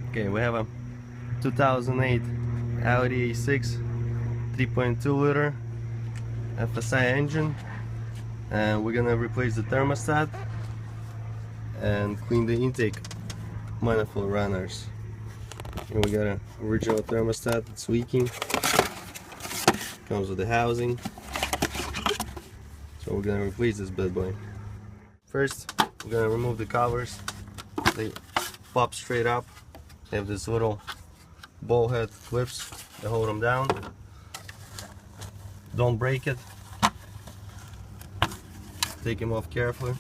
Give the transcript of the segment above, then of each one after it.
Okay, we have a 2008 Audi A6 3.2 liter FSI engine, and we're gonna replace the thermostat and clean the intake manifold runners. And we got an original thermostat that's leaking. Comes with the housing, so we're gonna replace this bad boy. First, we're gonna remove the covers. They pop straight up. They have this little ball head clips that hold them down. Don't break it. Take them off carefully.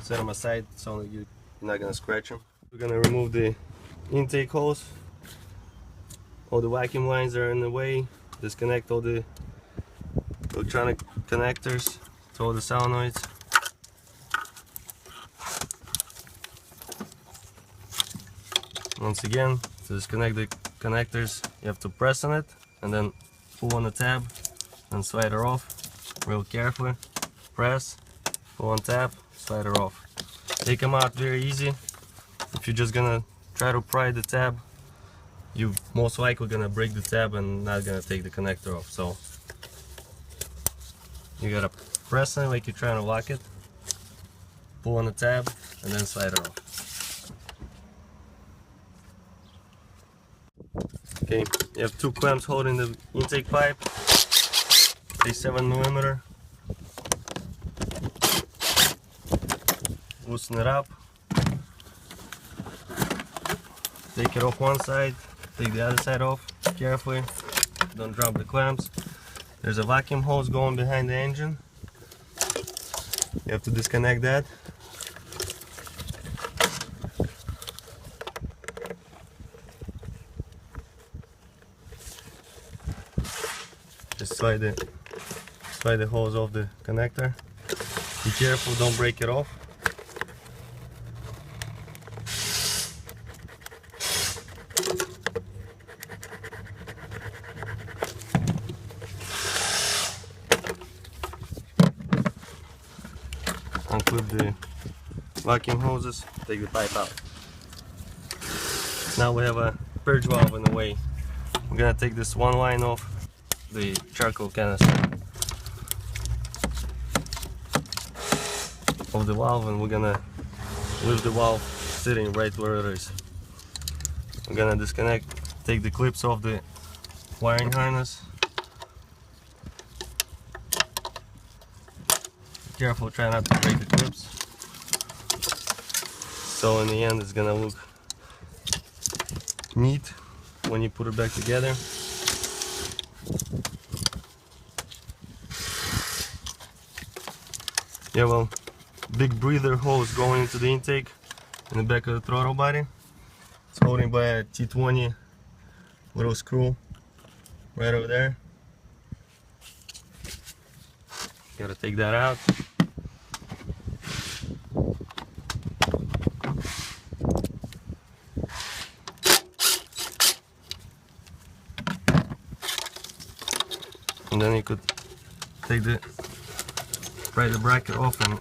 Set them aside so you're not gonna scratch them. We're gonna remove the intake hose. All the vacuum lines are in the way. Disconnect all the electronic connectors to all the solenoids. Once again, to disconnect the connectors, you have to press on it and then pull on the tab and slide her off real carefully. Press, pull on tab, slide her off. Take them out very easy. If you're just gonna try to pry the tab, you most likely gonna break the tab and not gonna take the connector off. So you gotta press it like you're trying to lock it, pull on the tab, and then slide it off. Okay, you have two clamps holding the intake pipe. A 7mm. Loosen it up. Take it off one side, take the other side off carefully. Don't drop the clamps. There's a vacuum hose going behind the engine. You have to disconnect that. Just slide the hose off the connector. Be careful, don't break it off. Unclip the vacuum hoses, take the pipe out. Now we have a purge valve in the way. We're gonna take this one line off the charcoal canister of the valve, and we're gonna leave the valve sitting right where it is. We're gonna disconnect, take the clips off the wiring harness. Be careful, try not to break the clips. So in the end it's gonna look neat when you put it back together. You have a big breather hose going into the intake in the back of the throttle body. It's holding by a T20 little screw right over there. Gotta take that out. And then you could take pry the bracket off and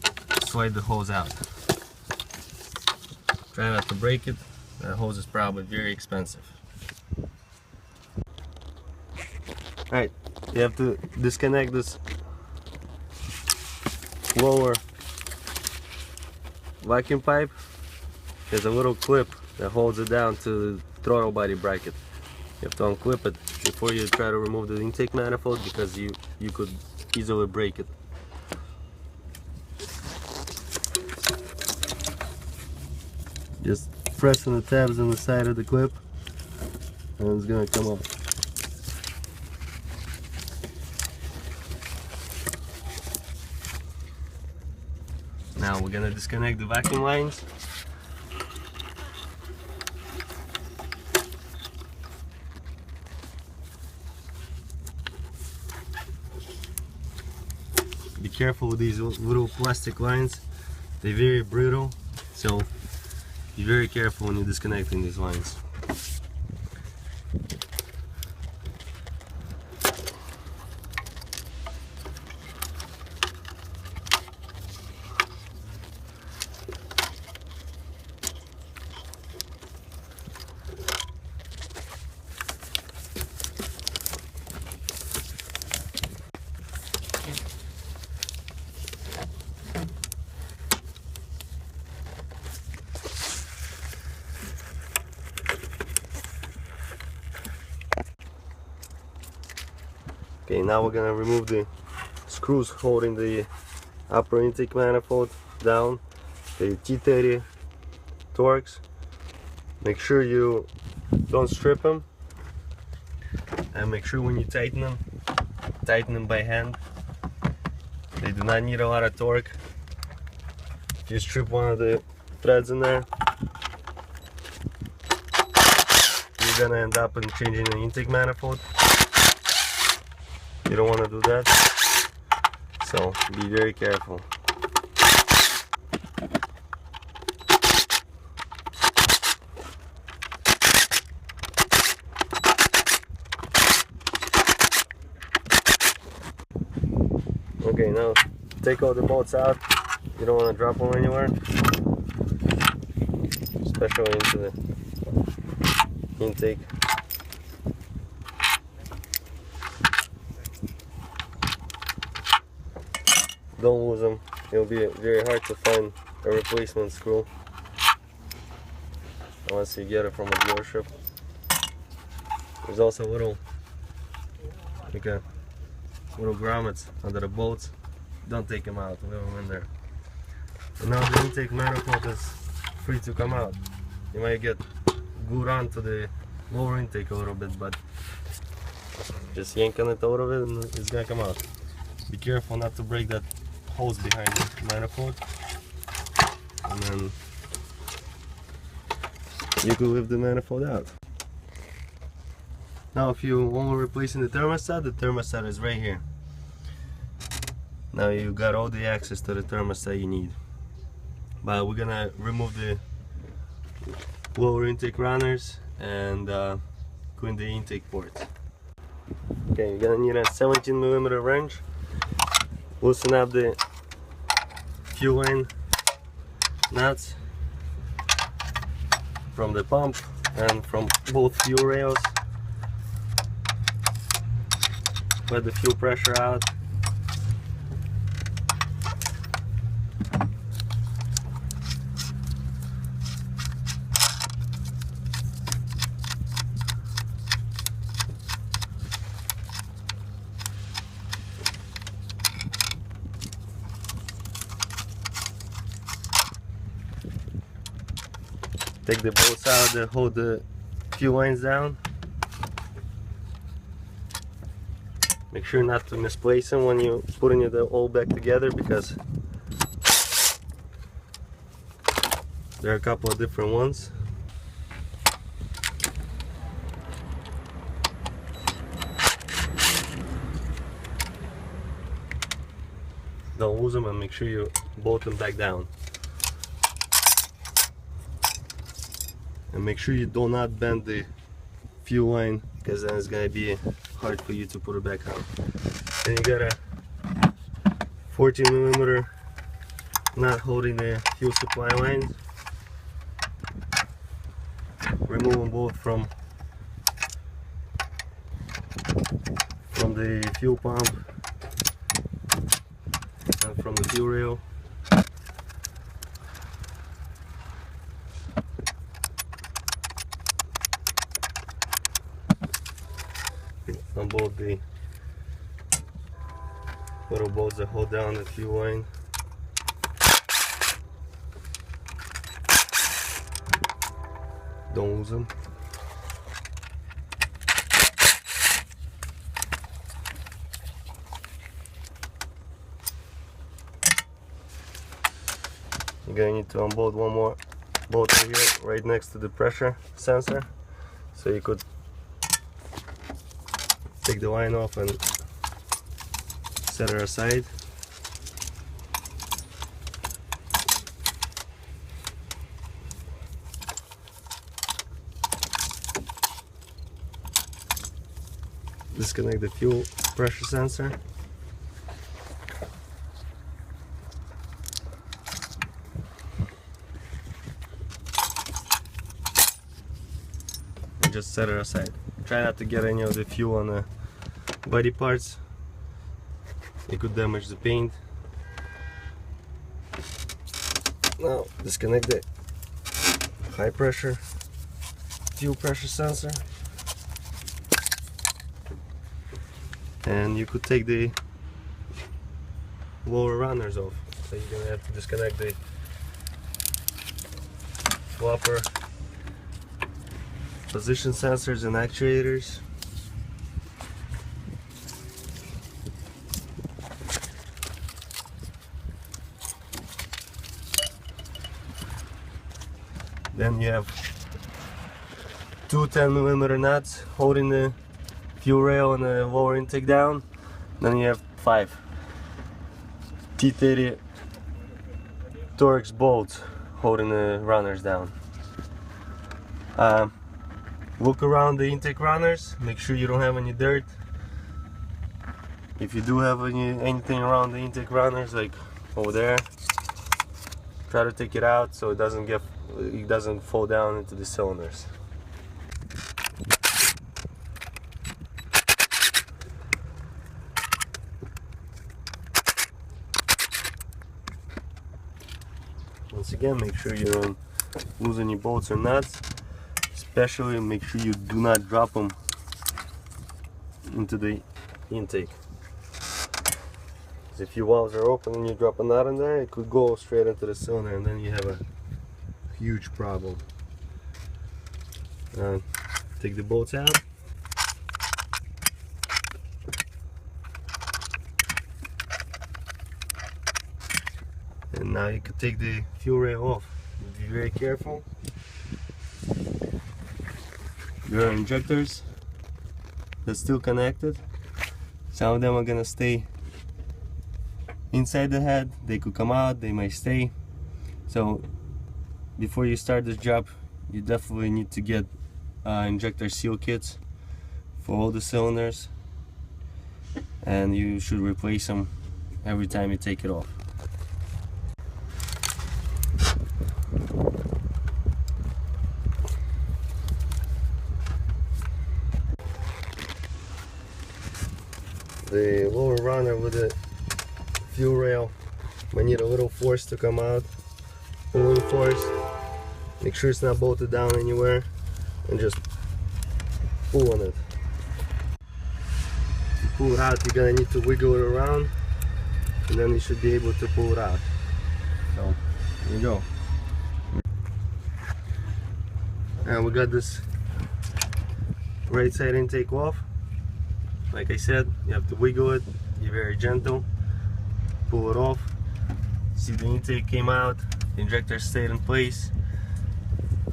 slide the hose out. Try not to break it. That hose is probably very expensive. Alright, you have to disconnect this lower vacuum pipe. There's a little clip that holds it down to the throttle body bracket. You have to unclip it before you try to remove the intake manifold, because you could easily break it. Just press on the tabs on the side of the clip and it's gonna come off. Now we're gonna disconnect the vacuum lines. Be careful with these little plastic lines. They're very brittle, so be very careful when you're disconnecting these lines. Okay, now we're gonna remove the screws holding the upper intake manifold down, the T30 Torx. Make sure you don't strip them, and make sure when you tighten them by hand. They do not need a lot of torque. If you strip one of the threads in there, you're gonna end up in changing the intake manifold. You don't want to do that, so be very careful. Okay, now take all the bolts out. You don't want to drop them anywhere, especially into the intake. Don't lose them. It'll be very hard to find a replacement screw unless you get it from a dealership. There's also little grommets under the bolts. Don't take them out, leave them in there. And now the intake manifold is free to come out. You might get glued onto the lower intake a little bit, but just yank on it a little bit and it's gonna come out. Be careful not to break that hose behind the manifold, and then you can lift the manifold out. Now if you want to replace the thermostat is right here. Now you got all the access to the thermostat you need, but we're gonna remove the lower intake runners and clean the intake ports. Okay, you're gonna need a 17mm wrench. Loosen up the fuel line nuts from the pump and from both fuel rails. Let the fuel pressure out. Take the bolts out that hold the fuel lines down. Make sure not to misplace them when you're putting it all back together, because there are a couple of different ones. Don't lose them, and make sure you bolt them back down. And make sure you do not bend the fuel line, because then it's gonna be hard for you to put it back on. Then you got a 14mm nut holding the fuel supply lines. Remove them both from the fuel pump and from the fuel rail. Unbolt the little bolts that hold down the fuel line. Don't lose them. You're gonna need to unbolt one more bolt here, right next to the pressure sensor, so you could take the line off and set it aside. Disconnect the fuel pressure sensor. And just set it aside. Try not to get any of the fuel on the body parts. It could damage the paint. Now disconnect the high pressure fuel pressure sensor. and you could take the lower runners off. So you're gonna have to disconnect the flopper, position sensors and actuators. Then you have two 10mm nuts holding the fuel rail and the lower intake down. Then you have 5 T30 Torx bolts holding the runners down. Look around the intake runners, make sure you don't have any dirt. If you do have anything around the intake runners, like over there, try to take it out so it doesn't fall down into the cylinders. Once again, make sure you don't lose any bolts or nuts. Especially make sure you do not drop them into the intake. If your valves are open and you drop a nut in there, it could go straight into the cylinder, and then you have a huge problem. Take the bolts out. And now you can take the fuel rail off. Be very careful. There are injectors that's still connected. Some of them are gonna stay inside the head. They could come out, they might stay. So before you start this job, you definitely need to get injector seal kits for all the cylinders, and you should replace them every time you take it off. The lower runner with the fuel rail might need a little force to come out, pulling force. Make sure it's not bolted down anywhere, and just pull on it. To pull it out, you're gonna need to wiggle it around, and then you should be able to pull it out. So there you go. And we got this right side intake off. Like I said, you have to wiggle it, be very gentle, pull it off. See, the intake came out, the injector stayed in place.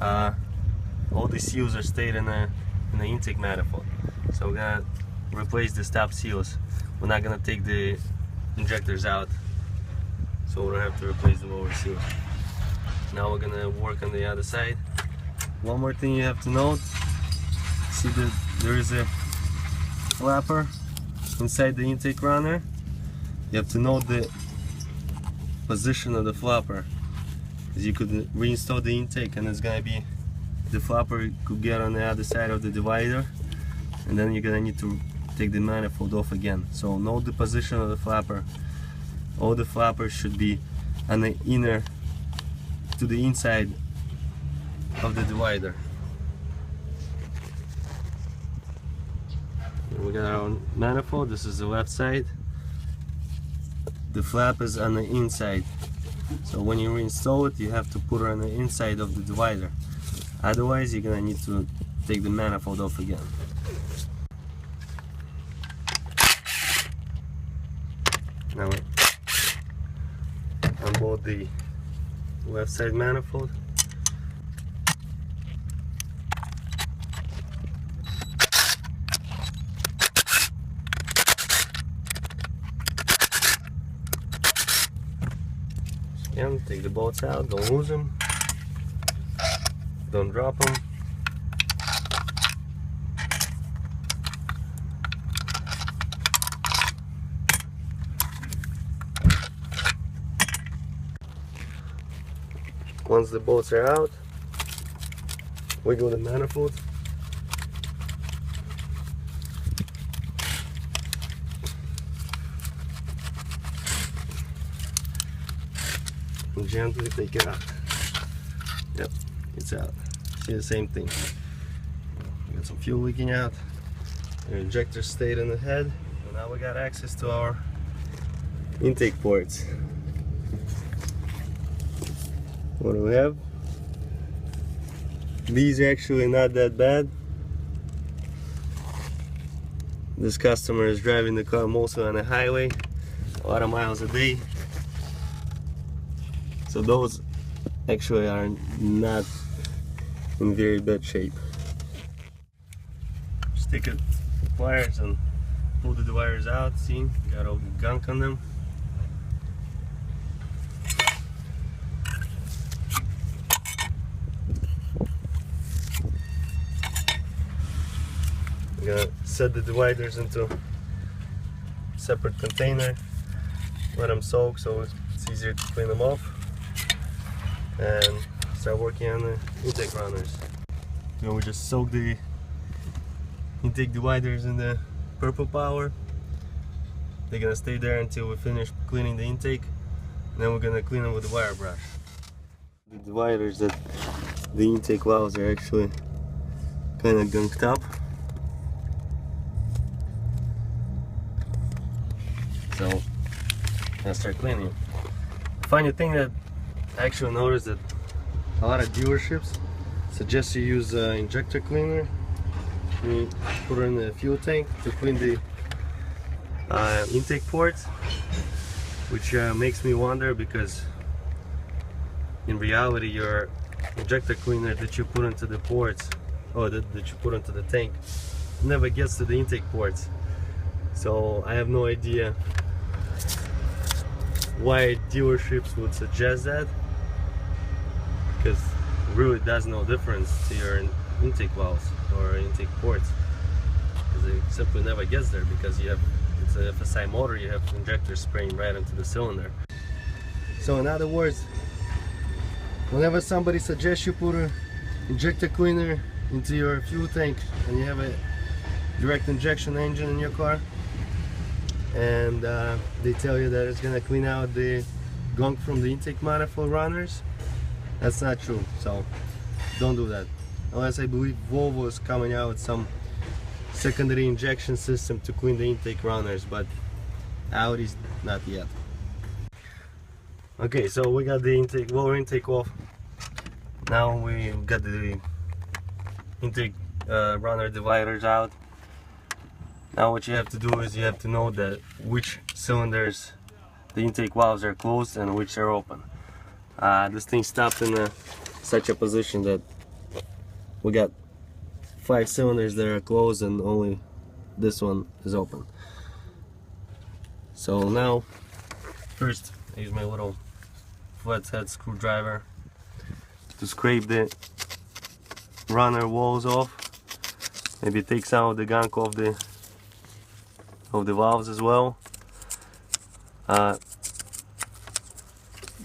All the seals are stayed in the intake manifold. So we're gonna replace the stop seals. We're not gonna take the injectors out, so we don't have to replace the lower seals. Now we're gonna work on the other side. One more thing you have to note, see that there is a flapper inside the intake runner. You have to note the position of the flapper, because you could reinstall the intake and it's gonna be, the flapper could get on the other side of the divider, and then you're gonna need to take the manifold off again. So note the position of the flapper. All the flappers should be on the inner to the inside of the divider. We got our manifold. This is the left side. The flap is on the inside, so when you reinstall it, you have to put it on the inside of the divider. Otherwise, you're gonna need to take the manifold off again. Now we unbolt the left side manifold. Again, take the bolts out, don't lose them, don't drop them. Once the bolts are out, wiggle the manifold. And gently take it out. Yep, it's out. See the same thing. You got some fuel leaking out. Your injector stayed in the head. now we got access to our intake ports. What do we have? These are actually not that bad. This customer is driving the car mostly on the highway, a lot of miles a day. So those actually are not in very bad shape. Stick it pliers and pull the wires out. See, got all the gunk on them. I'm gonna set the dividers into a separate container, let them soak so it's easier to clean them off, and start working on the intake runners. So we just soak the intake dividers in the purple power. They're gonna stay there until we finish cleaning the intake, and then we're gonna clean them with the wire brush. The dividers that the intake valves are actually kind of gunked up. So let's start cleaning. Funny thing that I actually noticed that a lot of dealerships suggest you use injector cleaner. You put it in the fuel tank to clean the intake ports, which makes me wonder, because in reality your injector cleaner that you put into the ports, or that you put into the tank, never gets to the intake ports. So I have no idea why dealerships would suggest that, because it really does no difference to your intake valves or intake ports, because it simply never gets there, because you have, it's a FSI motor, you have injectors spraying right into the cylinder. So in other words, whenever somebody suggests you put an injector cleaner into your fuel tank and you have a direct injection engine in your car, and they tell you that it's gonna clean out the gunk from the intake manifold runners, that's not true. So don't do that, unless I believe Volvo is coming out with some secondary injection system to clean the intake runners, but Audi's not yet. Okay, so we got the intake, lower intake off. Now we got the intake runner dividers out. Now what you have to do is you have to know that which cylinders the intake valves are closed and which are open. This thing stopped in such a position that we got 5 cylinders that are closed and only this one is open. So now, first I use my little flathead screwdriver to scrape the runner walls off. Maybe take some of the gunk off the valves as well.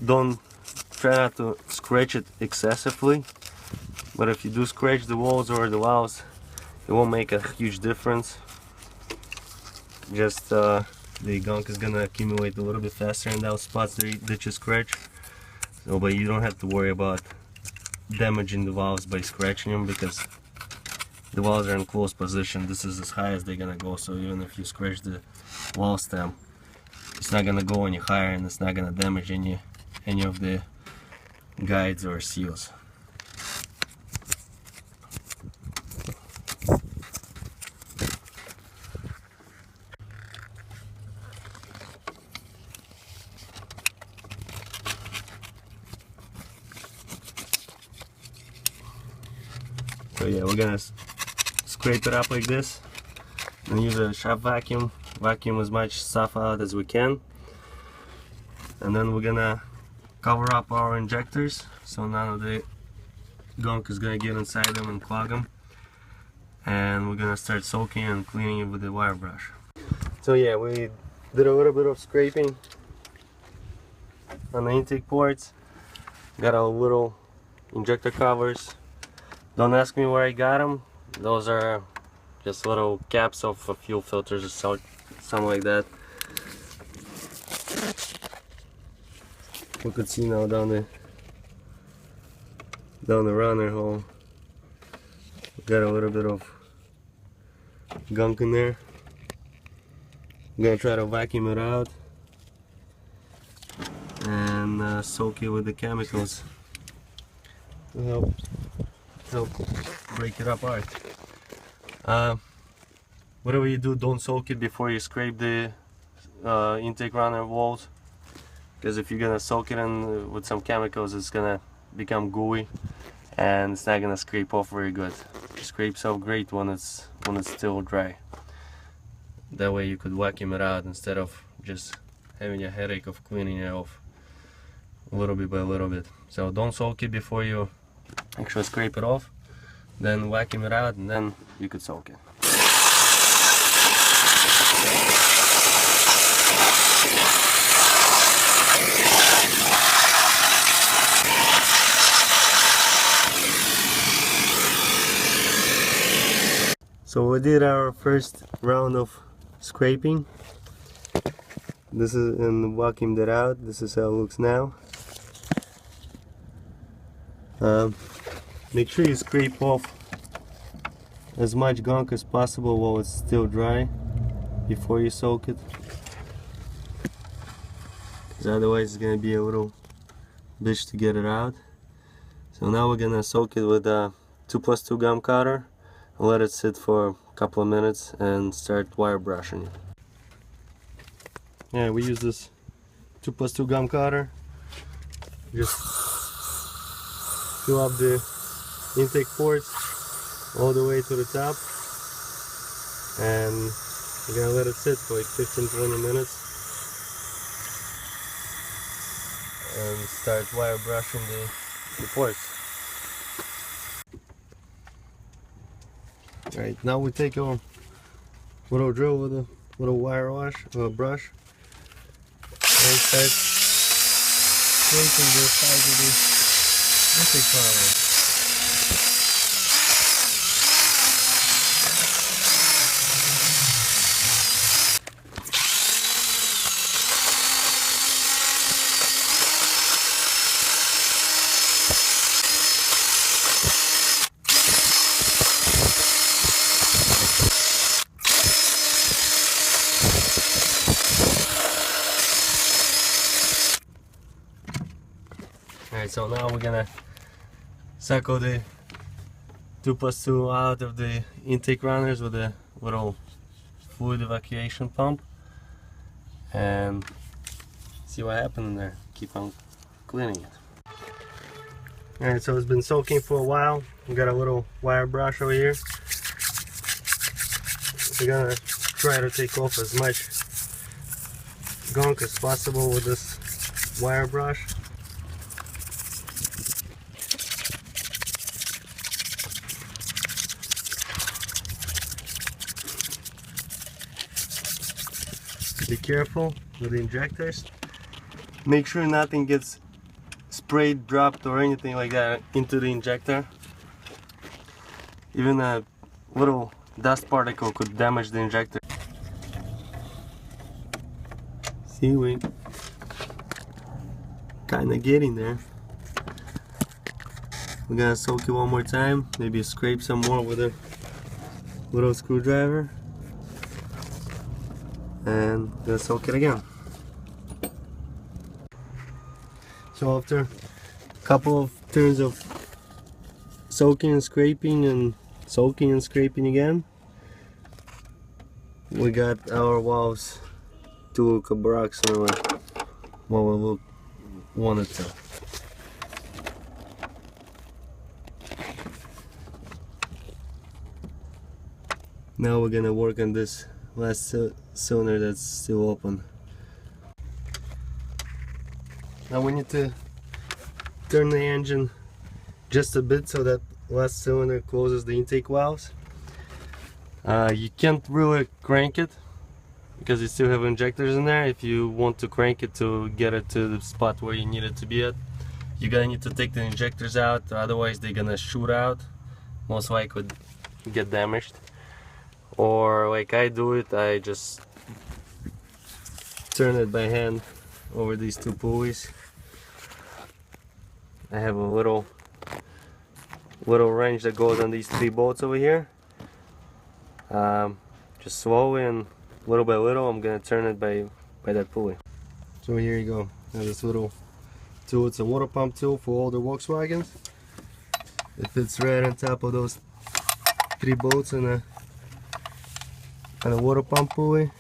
Don't try not to scratch it excessively, but if you do scratch the walls or the valves, it won't make a huge difference. Just the gunk is gonna accumulate a little bit faster in those spots that you scratch. So, but you don't have to worry about damaging the valves by scratching them, because the valves are in closed position. This is as high as they're gonna go, so even if you scratch the valve stem, it's not gonna go any higher, and it's not gonna damage any of the guides or seals. So yeah, we're gonna scrape it up like this and use a shop vacuum as much stuff out as we can, and then we're gonna cover up our injectors so none of the gunk is gonna get inside them and clog them, and we're gonna start soaking and cleaning it with the wire brush. So yeah, we did a little bit of scraping on the intake ports, got our little injector covers. Don't ask me where I got them. Those are just little caps of fuel filters or something like that. We could see now down the runner hole, got a little bit of gunk in there. I'm gonna try to vacuum it out and soak it with the chemicals to help break it apart. Whatever you do, don't soak it before you scrape the intake runner walls, because if you're gonna soak it in with some chemicals, it's gonna become gooey and it's not gonna scrape off very good. It scrapes off great when it's still dry. That way you could vacuum it out instead of just having a headache of cleaning it off little bit by little bit. So don't soak it before you actually scrape it off, then vacuum it out, and then you could soak it. So we did our first round of scraping. This is, and vacuumed it out. This is how it looks now. Make sure you scrape off as much gunk as possible while it's still dry before you soak it, because otherwise it's gonna be a little bitch to get it out. So now we're gonna soak it with a 2+2 gum cutter and let it sit for a couple of minutes and start wire brushing it. Yeah, we use this 2+2 gum cutter. Just fill up the intake ports all the way to the top, and we're gonna let it sit for like 15-20 minutes and start wire brushing the ports. Right, now we take our little drill with a little wire wash or a brush and start scraping the sides of the intake panel. Alright, so now we're gonna suckle the 2+2 out of the intake runners with a little fluid evacuation pump and see what happened in there. Keep on cleaning it. Alright, so it's been soaking for a while. We got a little wire brush over here. We're gonna try to take off as much gunk as possible with this wire brush. Be careful with the injectors. Make sure nothing gets sprayed, dropped, or anything like that into the injector. Even a little dust particle could damage the injector. See, we kinda getting there. We're gonna soak it one more time, maybe scrape some more with a little screwdriver, and gonna soak it again. So after a couple of turns of soaking and scraping and soaking and scraping again, we got our valves to look approximately what we wanted to. Now we're gonna work on this last cylinder that's still open. Now we need to turn the engine just a bit so that last cylinder closes the intake valves. You can't really crank it because you still have injectors in there. If you want to crank it to get it to the spot where you need it to be at, you're gonna need to take the injectors out, otherwise they're gonna shoot out, most likely get damaged. Or like I do it, I just turn it by hand over these two pulleys. I have a little wrench that goes on these three bolts over here. Just slowly and little by little, I'm gonna turn it by that pulley. So here you go. Now this little tool, it's a water pump tool for older Volkswagens. It fits right on top of those 3 bolts and a water pump pulley.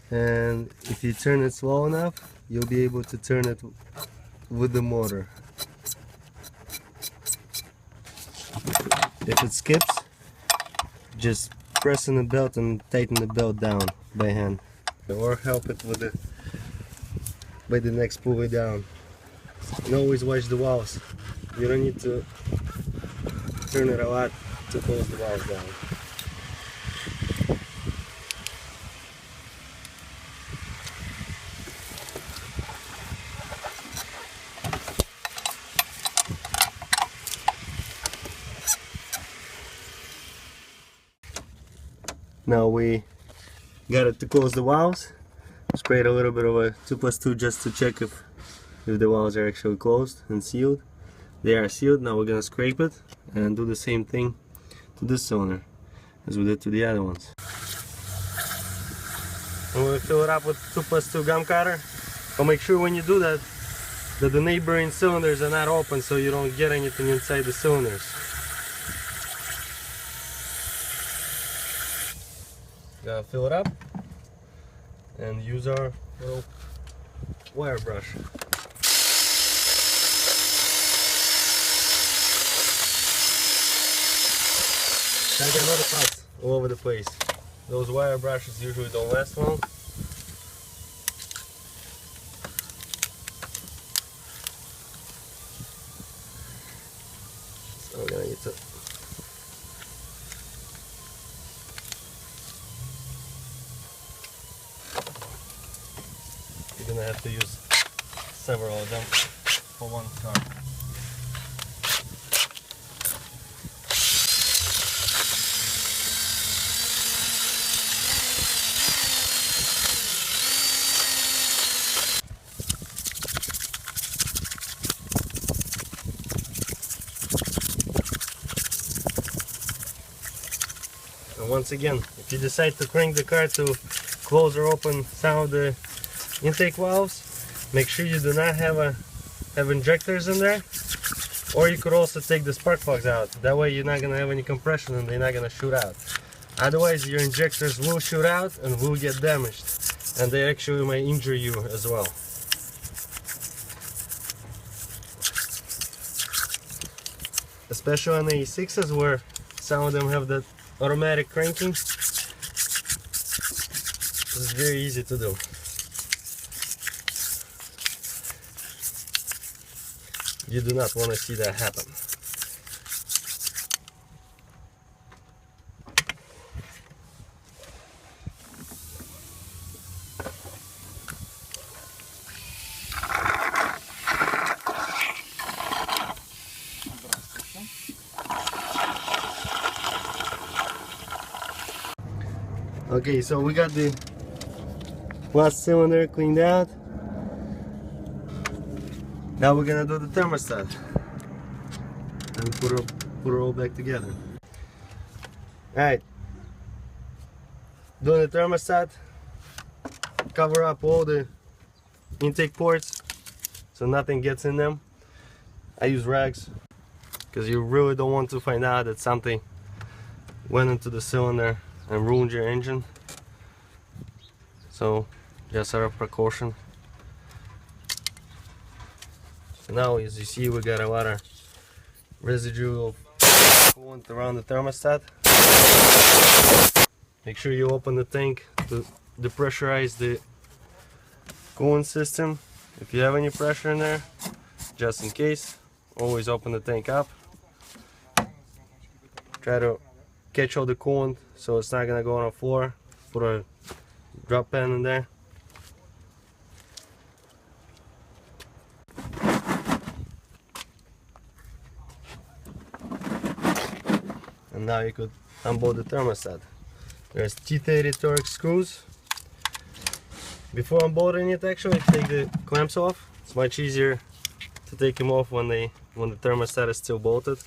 And if you turn it slow enough, you'll be able to turn it with the motor. If it skips, just press on the belt and tighten the belt down by hand, or help it with by the next pulley down. And always watch the valves. You don't need to turn it a lot to close the valves down. Now we got it to close the valves. Sprayed a little bit of a 2+2 just to check if the valves are actually closed and sealed. They are sealed. Now we're gonna scrape it and do the same thing to this cylinder as we did to the other ones. And we'll fill it up with 2+2 gum cutter. But make sure when you do that the neighboring cylinders are not open, so you don't get anything inside the cylinders. Gotta fill it up and use our little wire brush. I got other parts all over the place. Those wire brushes usually don't last long. So we're gonna need to You're gonna have to use several of them for one car. And once again, if you decide to crank the car to close or open some of the intake valves, make sure you do not have injectors in there, or you could also take the spark plugs out. That way you're not going to have any compression and they're not going to shoot out. Otherwise your injectors will shoot out and will get damaged, and they actually may injure you as well. Especially on the E6s where some of them have that automatic cranking. This is very easy to do. You do not want to see that happen. Okay, so we got the last cylinder cleaned out. Now we're gonna do the thermostat and put it all back together. Alright, doing the thermostat, cover up all the intake ports so nothing gets in them. I use rags because you really don't want to find out that something went into the cylinder and ruined your engine. So just out of precaution. So now, as you see, we got a lot of residual coolant around the thermostat. Make sure you open the tank to depressurize the coolant system. If you have any pressure in there, just in case, always open the tank up. Try to catch all the coolant so it's not gonna go on the floor. Put a drop pan in there. And now you could unbolt the thermostat. There's T30 Torx screws. Before unbolting it, actually take the clamps off. It's much easier to take them off when the thermostat is still bolted.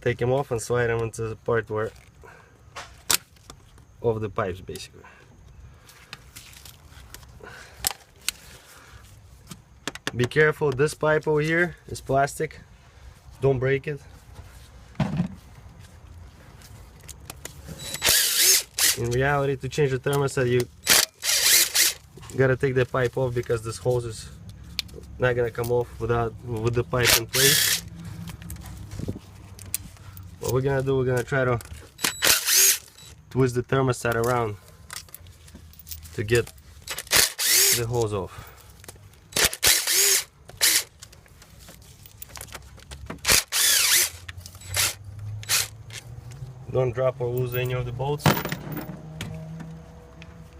Take them off and slide them into the part where of the pipes basically. Be careful, this pipe over here is plastic, don't break it. In reality, to change the thermostat, you gotta take the pipe off because this hose is not gonna come off with the pipe in place. What we're gonna do, we're gonna try to twist the thermostat around to get the hose off. Don't drop or lose any of the bolts.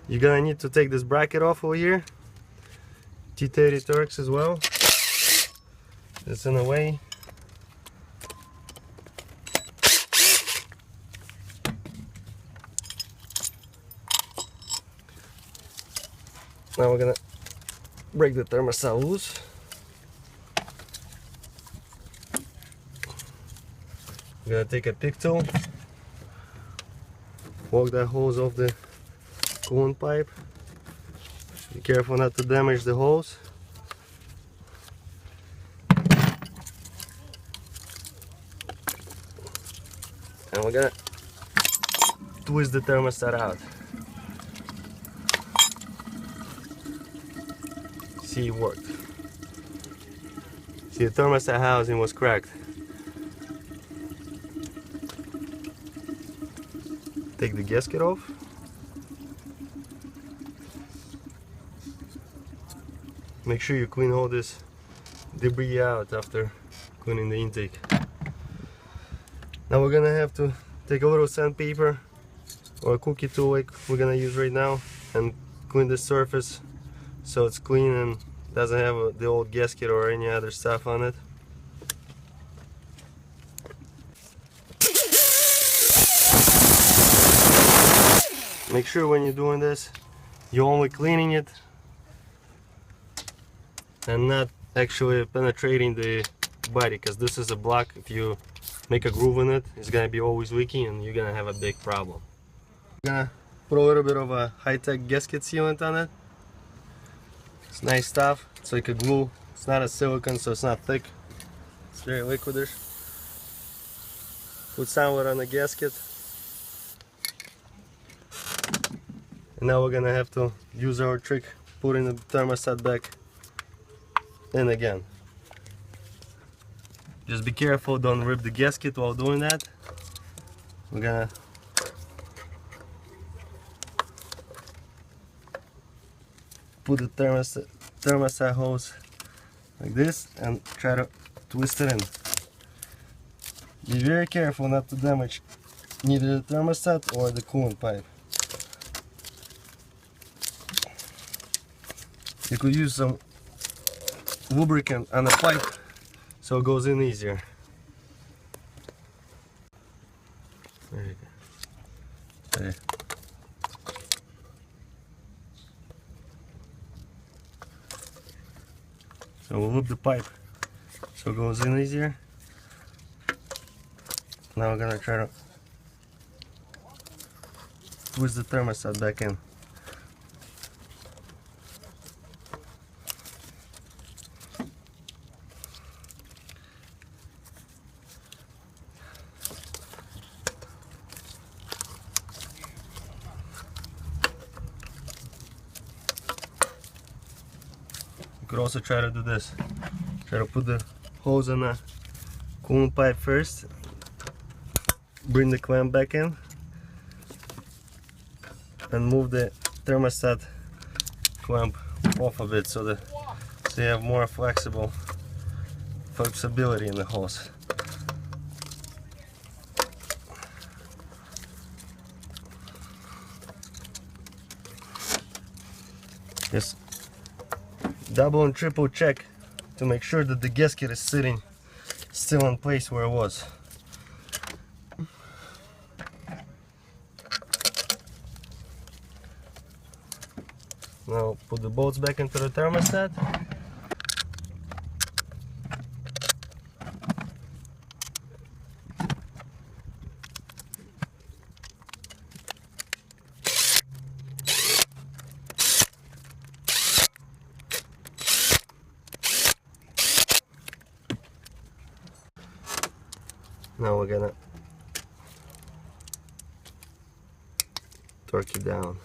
You're gonna need to take this bracket off over here. T30 Turks as well. It's in the way. Now we're gonna break the thermostat loose. We're gonna take a pick tool, walk that hose off the coolant pipe. Be careful not to damage the hose. And we're gonna twist the thermostat out. See, it worked. See, the thermostat housing was cracked. Take the gasket off. Make sure you clean all this debris out after cleaning the intake. Now we're gonna have to take a little sandpaper or a cookie tool like we're gonna use right now and clean the surface so it's clean and doesn't have the old gasket or any other stuff on it. Make sure when you're doing this, you're only cleaning it and not actually penetrating the body, because this is a block. If you make a groove in it, it's gonna be always leaking and you're gonna have a big problem. I'm gonna put a little bit of a high-tech gasket sealant on it. It's nice stuff. It's like a glue. It's not a silicone, so it's not thick. It's very liquidish. Put some of it on the gasket. And now we're gonna have to use our trick, putting the thermostat back in again. Just be careful, don't rip the gasket while doing that. We're gonna put the thermostat hose like this and try to twist it in. Be very careful not to damage neither the thermostat or the coolant pipe. You could use some lubricant on the pipe so it goes in easier. There you go. There. So we'll loop the pipe so it goes in easier. Now we're gonna try to twist the thermostat back in. You could also try to do this. Try to put the hose on the coolant pipe first. Bring the clamp back in. And move the thermostat clamp off of it so you have more flexibility in the hose. Just double and triple check to make sure that the gasket is sitting still in place where it was. Now put the bolts back into the thermostat. Now we're gonna torque it down.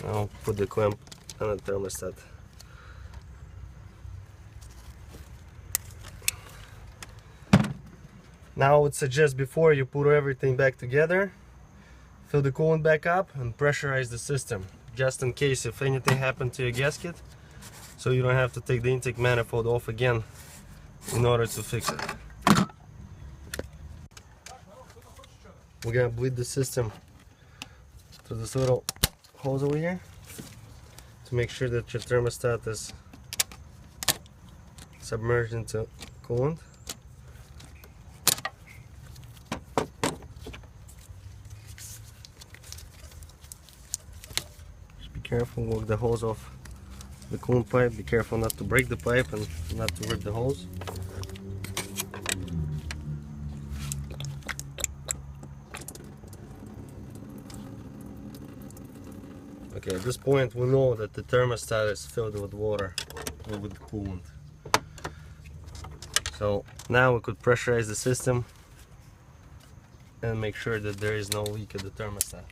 Now put the clamp on the thermostat. Now I would suggest before you put everything back together, fill the coolant back up and pressurize the system, just in case if anything happened to your gasket, so you don't have to take the intake manifold off again in order to fix it. We're gonna bleed the system through this little hose over here to make sure that your thermostat is submerged into coolant. Just be careful, work the hose off the coolant pipe. Be careful not to break the pipe and not to rip the hose. Okay, at this point we know that the thermostat is filled with water, or with coolant. So now we could pressurize the system and make sure that there is no leak at the thermostat.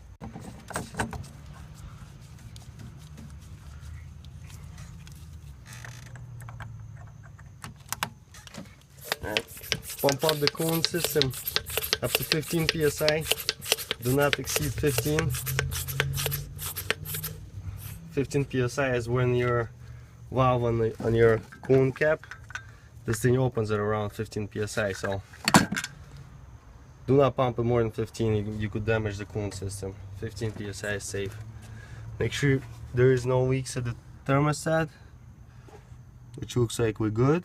Pump up the coolant system up to 15 psi. Do not exceed 15. 15 psi is when your valve on your coolant cap, this thing opens at around 15 psi. So do not pump it more than 15. You could damage the coolant system. 15 psi is safe. Make sure there is no leaks at the thermostat, which looks like we're good.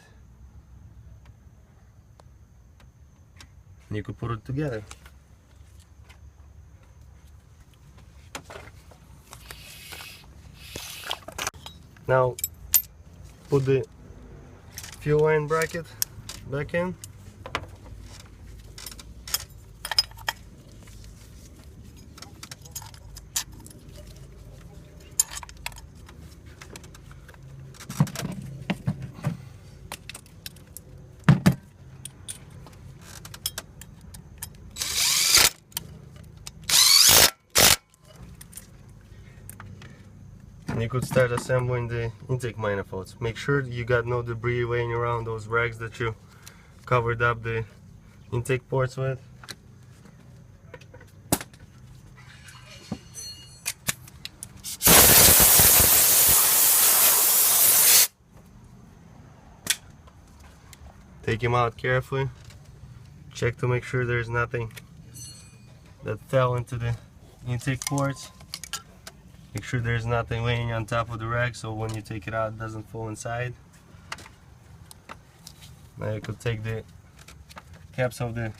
And you could put it together. Now put the fuel line bracket back in. And you could start assembling the intake manifolds. Make sure you got no debris laying around those rags that you covered up the intake ports with. Take them out carefully. Check to make sure there's nothing that fell into the intake ports. Make sure there's nothing laying on top of the rag, so when you take it out it doesn't fall inside. Now you could take the caps of the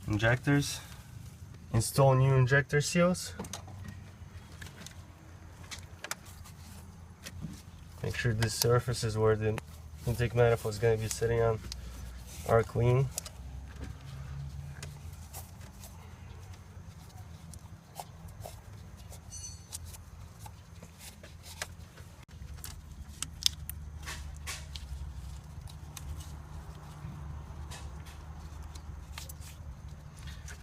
injectors, install new injector seals. Make sure the surfaces where the intake manifold is going to be sitting on are clean.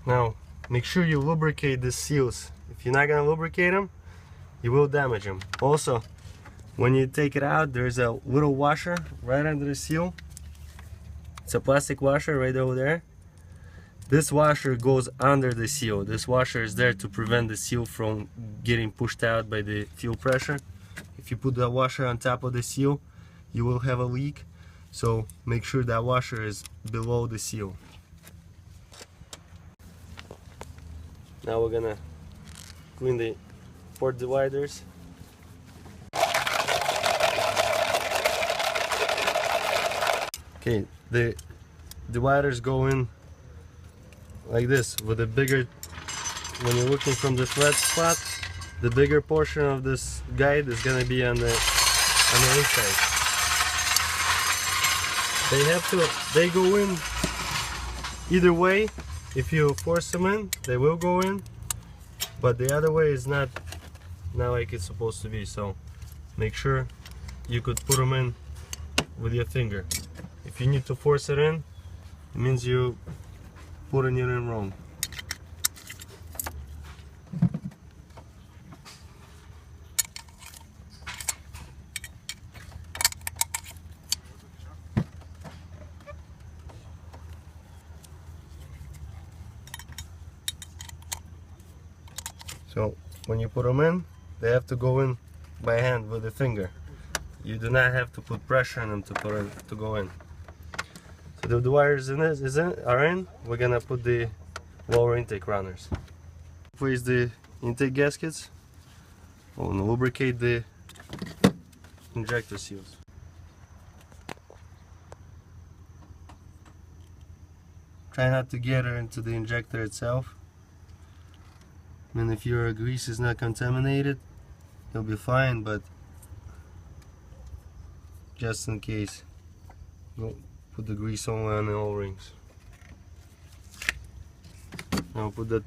Now, make sure you lubricate the seals. If you're not going to lubricate them, you will damage them. Also, when you take it out, there's a little washer right under the seal. It's a plastic washer right over there. This washer goes under the seal. This washer is there to prevent the seal from getting pushed out by the fuel pressure. If you put the washer on top of the seal, you will have a leak. So make sure that washer is below the seal. Now we're gonna clean the port dividers. Okay, the dividers go in like this with a bigger, when you're looking from the flat spot, the bigger portion of this guide is gonna be on the inside. They go in either way. If you force them in, they will go in, but the other way is not not like it's supposed to be. So make sure you could put them in with your finger. If you need to force it in, it means you putting it in wrong. So when you put them in, they have to go in by hand with the finger. You do not have to put pressure on them to go in. So the wires are in. We're gonna put the lower intake runners. Place the intake gaskets. We'll lubricate the injector seals. Try not to get her into the injector itself. And if your grease is not contaminated, you'll be fine, but just in case, go put the grease only on the O-rings. Now put that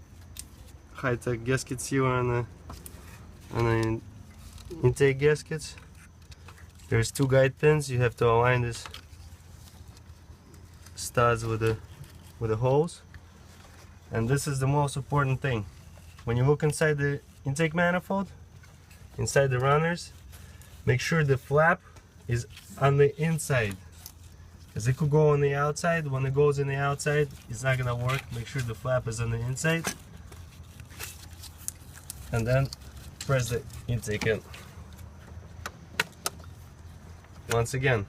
high-tech gasket sealer on the intake gaskets. There's 2 guide pins. You have to align this studs with the holes, and this is the most important thing. When you look inside the intake manifold, inside the runners, make sure the flap is on the inside, because it could go on the outside. When it goes in the outside, it's not gonna work. Make sure the flap is on the inside, and then press the intake in. Once again,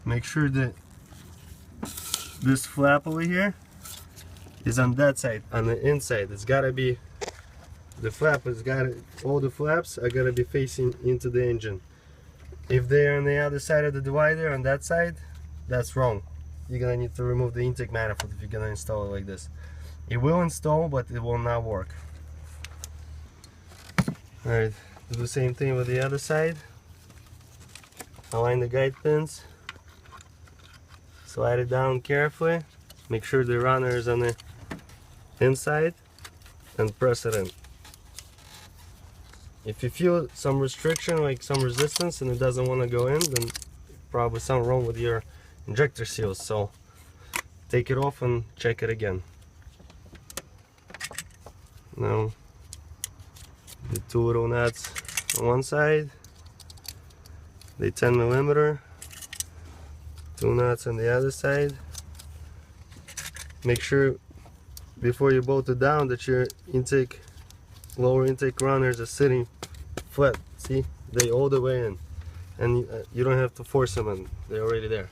make sure that this flap over here is on that side, on the inside. It's gotta be, the flap has gotta, all the flaps are gonna be facing into the engine. If they're on the other side of the divider, on that side, that's wrong. You're gonna need to remove the intake manifold if you're gonna install it like this. It will install, but it will not work. Alright, do the same thing with the other side. Align the guide pins. Slide it down carefully. Make sure the runner is on the inside and press it in. If you feel some restriction, like some resistance, and it doesn't want to go in, then probably something wrong with your injector seals. So take it off and check it again. Now the 2 little nuts on one side, the 10mm, 2 nuts on the other side. Make sure before you bolt it down that your lower intake runners are sitting flat. See, they all the way in, and you don't have to force them in, they're already there.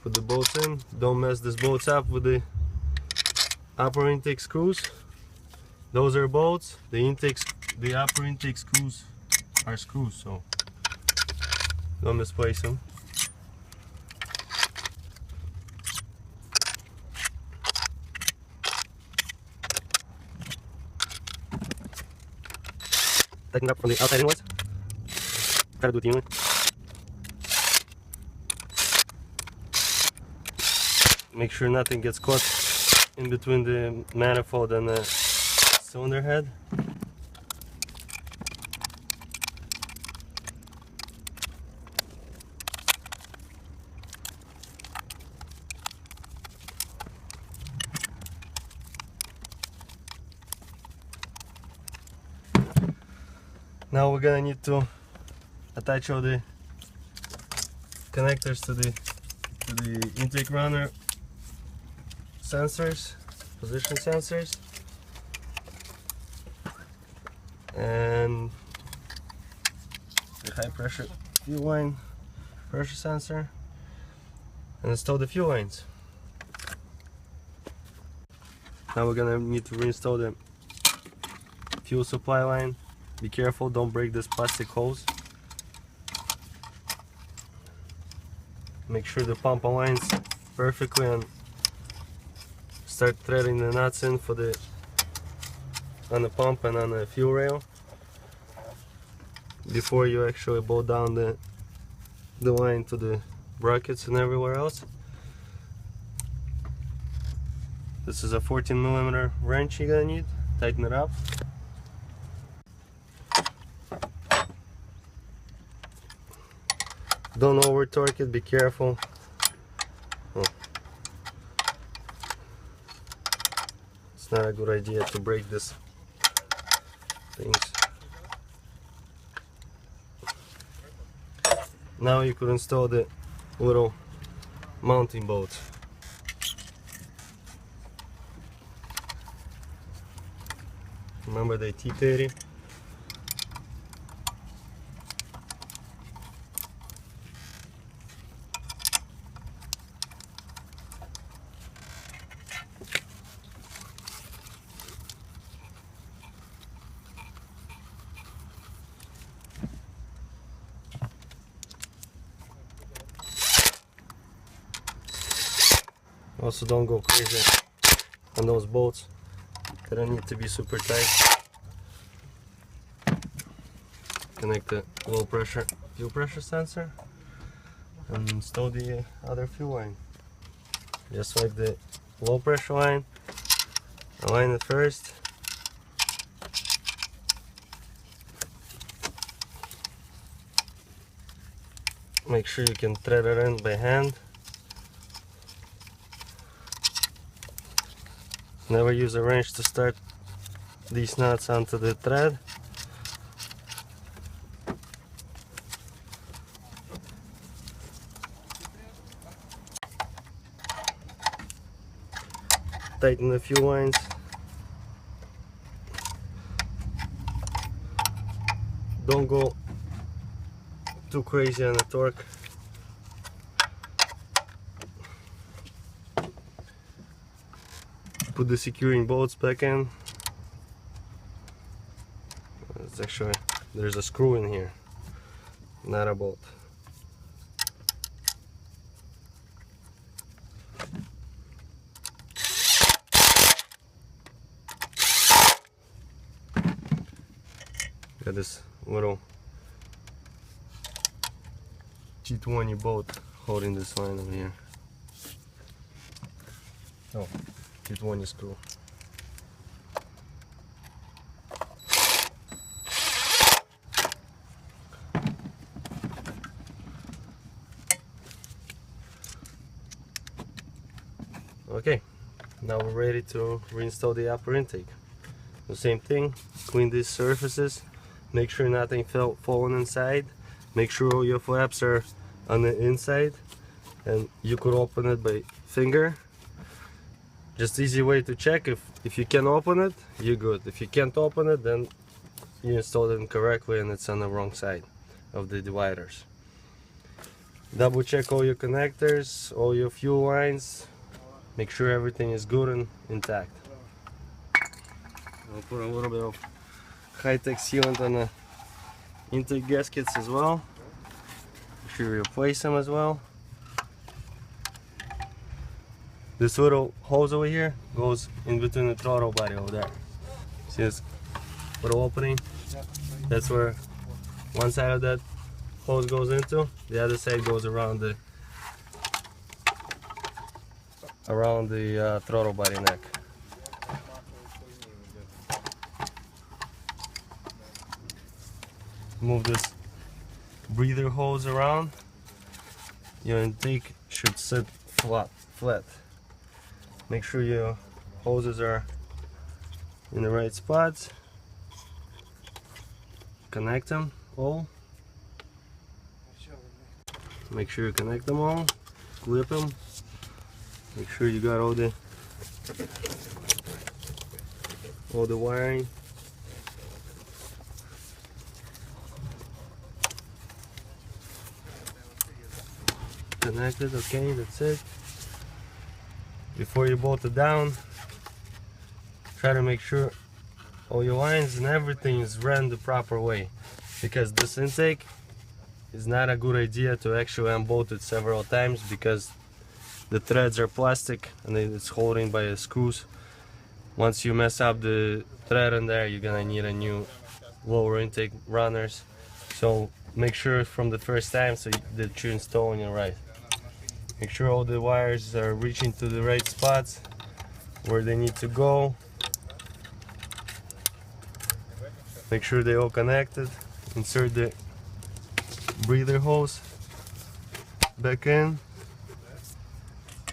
Put the bolts in. Don't mess these bolts up with the upper intake screws. Those are bolts. The upper intake screws are screws, so don't misplace them. Tighten up from the outside inwards. Try to do it evenly. Make sure nothing gets caught in between the manifold and the cylinder head. Now we're gonna need to attach all the connectors to the intake runner sensors, position sensors, and the high pressure fuel line pressure sensor, and install the fuel lines. Now we're gonna need to reinstall the fuel supply line. Be careful, don't break this plastic hose. Make sure the pump aligns perfectly and start threading the nuts in on the pump and on the fuel rail before you actually bolt down the line to the brackets and everywhere else. This is a 14mm wrench you're gonna need. Tighten it up. Don't over torque it, be careful. Oh. It's not a good idea to break this things. Now you could install the little mounting bolts. Remember the T30? Also, don't go crazy on those bolts. They don't need to be super tight. Connect the low pressure fuel pressure sensor and install the other fuel line. Just swipe the low pressure line, align it first. Make sure you can thread it in by hand. Never use a wrench to start these nuts onto the thread. Tighten the fuel lines. Don't go too crazy on the torque. Put the securing bolts back in. It's actually, there's a screw in here, not a bolt. Got this little G20 bolt holding this line over here. Oh, G20 screw. Okay, now we're ready to reinstall the upper intake. The same thing, clean these surfaces, make sure nothing fallen inside, make sure all your flaps are on the inside, and you could open it by finger. Just easy way to check. If you can open it, you're good. If you can't open it, then you installed it incorrectly and it's on the wrong side of the dividers. Double check all your connectors, all your fuel lines, make sure everything is good and intact. I'll put a little bit of high-tech sealant on the intake gaskets as well. Make sure you replace them as well. This little hose over here goes in between the throttle body over there. See this little opening? That's where one side of that hose goes into. The other side goes around the throttle body neck. Move this breather hose around. Your intake should sit flat. Make sure your hoses are in the right spots. Connect them all. Make sure you connect them all. Clip them. Make sure you got all the wiring. Connected. Okay, that's it. Before you bolt it down, try to make sure all your lines and everything is ran the proper way, because this intake is not a good idea to actually unbolt it several times, because the threads are plastic and it's holding by the screws. Once you mess up the thread in there, you're gonna need a new lower intake runners. So make sure from the first time that you're installing it right. Make sure all the wires are reaching to the right spots. where they need to go. Make sure they're all connected. Insert the breather hose back in.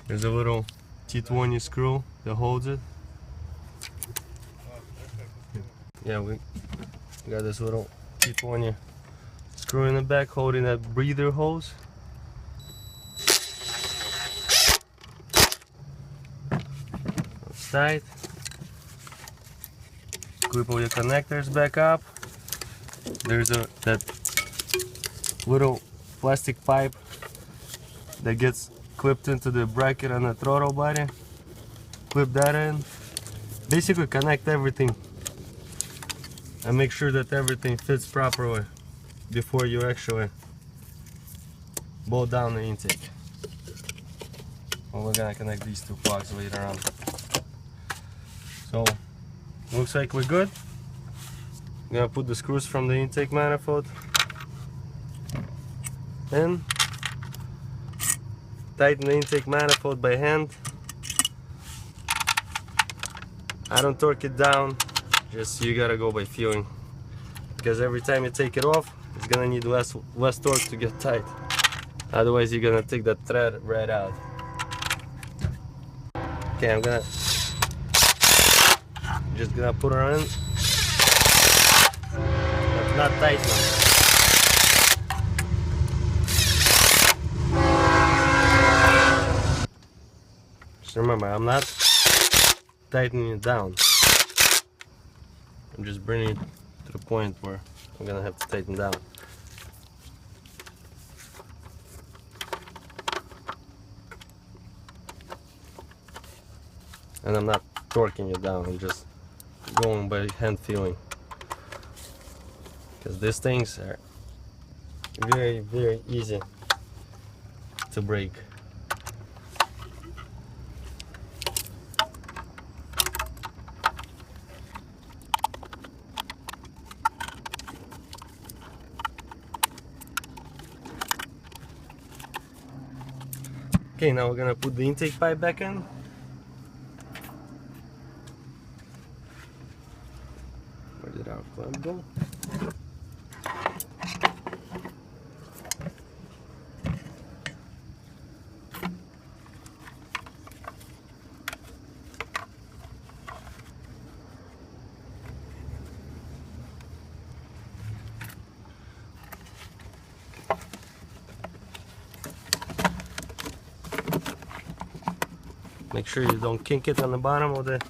There's a little T20 screw that holds it. Yeah, we got this little T20 screw in the back holding that breather hose. It's tight. Clip all your connectors back up. There's that little plastic pipe that gets clipped into the bracket on the throttle body. Clip that in. Basically connect everything and make sure that everything fits properly before you actually bolt down the intake. Well, we're gonna connect these two plugs later on. So looks like we're good. I'm gonna put the screws from the intake manifold in. Tighten the intake manifold by hand. I don't torque it down, just you gotta go by feeling, because every time you take it off it's gonna need less torque to get tight, otherwise you're gonna take that thread right out. Okay, I'm just gonna put her in. That's not tight enough. Just remember, I'm not tightening it down. I'm just bringing it to the point where I'm gonna have to tighten down. And I'm not torquing it down, I'm just going by hand feeling. Because these things are very, very easy to break. Okay, now we're gonna put the intake pipe back in. Where did our clamp go? Make sure you don't kink it on the bottom of the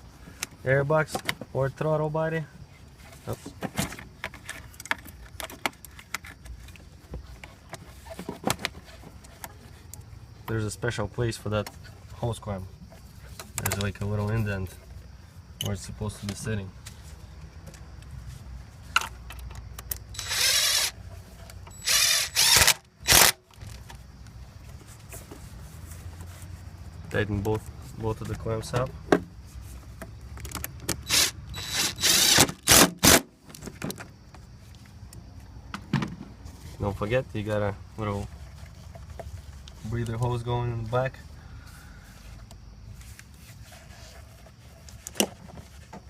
airbox or throttle body. Oops. There's a special place for that hose clamp. There's like a little indent where it's supposed to be sitting. Tighten both of the clamps up. Don't forget, you got a little breather hose going in the back.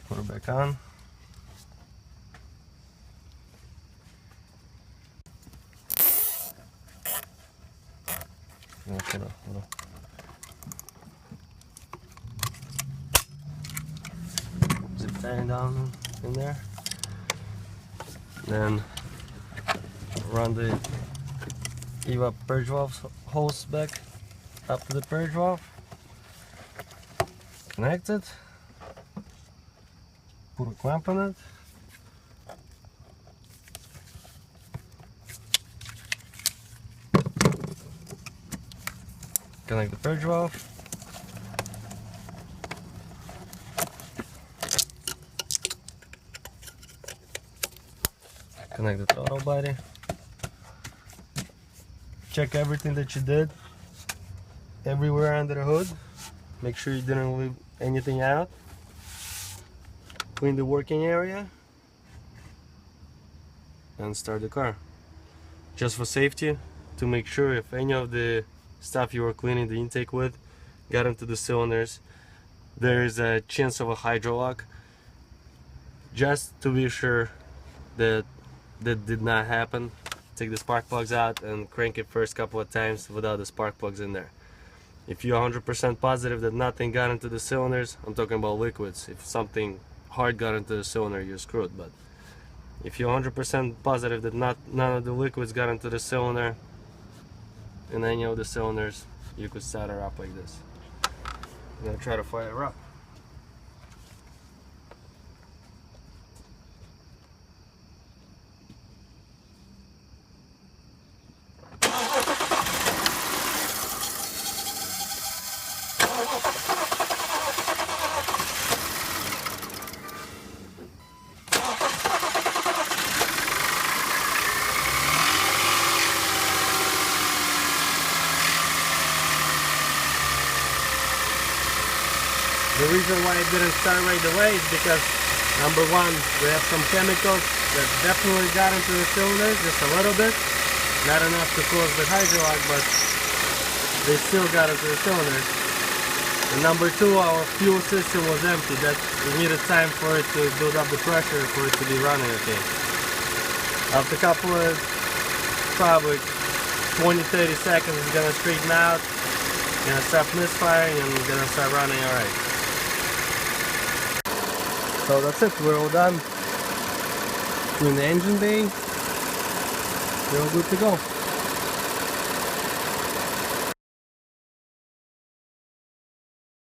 Put it back on. Put a little zip tie down in there. Then run the evap purge valve hose back up to the purge valve. Connect it. Put a clamp on it. Connect the purge valve. Connect the throttle body. Check everything that you did everywhere under the hood. Make sure you didn't leave anything out. Clean the working area and start the car. Just for safety, to make sure if any of the stuff you were cleaning the intake with got into the cylinders, there is a chance of a hydro lock. Just to be sure that that did not happen, take the spark plugs out and crank it first couple of times without the spark plugs in there. If you're 100% positive that nothing got into the cylinders, I'm talking about liquids. If something hard got into the cylinder, you're screwed. But if you're 100% positive that none of the liquids got into the cylinder, in any of the cylinders, you could start her up like this. I'm gonna try to fire her up. The reason why it didn't start right away is because, number one, we have some chemicals that definitely got into the cylinder, just a little bit. Not enough to cause the hydro lock, but they still got into the cylinders. And number two, our fuel system was empty. That we needed time for it to build up the pressure for it to be running okay. After a couple of, probably 20-30 seconds, it's gonna straighten out, gonna stop misfiring, and it's gonna start running alright. So that's it, we're all done. Clean the engine bay, we're all good to go.